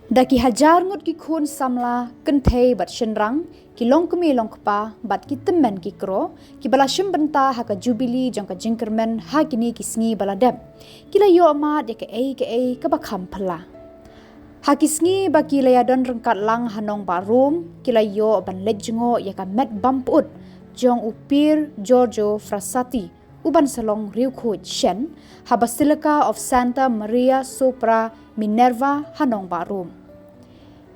Daki hajar ngut ki khun samla kenthei bat shenrang ki long kemi long kpa bat ki temen ki kro ki bala benta ha ka jubili jong ka jingkermen ha kini ki sngi bala dep kila yo ma de ke ei ka ba kham phala ha ki sngi ba ki la don rengkat lang hanong ba room kila yo ban lejngo ya ka met bamput Jong Pier Giorgio Frassati uban salong riu khut shen ha Basilica of Santa Maria Sopra Minerva hanong ba room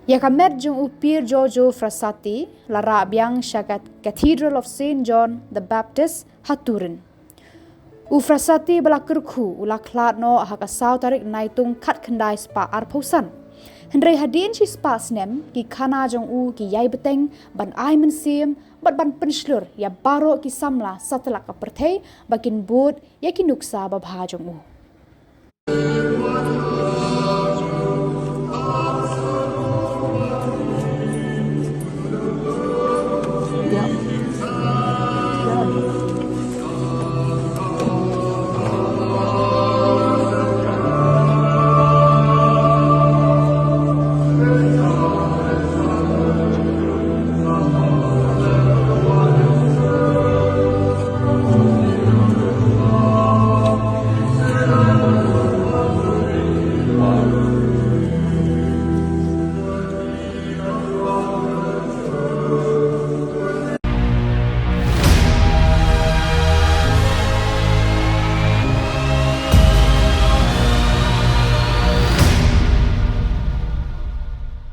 ya kamet Jong Pier Giorgio Frassati lara biang syakat Cathedral of Saint John the Baptist haturin u Frassati bala kerku ula klat no ha ka sau tarik naitung khat khandai spa arpausan hendrai hadin si spa Snem ki khana Jong ki yai beteng ban ai mensim bat ban penslur ya baro ki samla satla ka perthei bakin bud ya ki nuksa babha Jong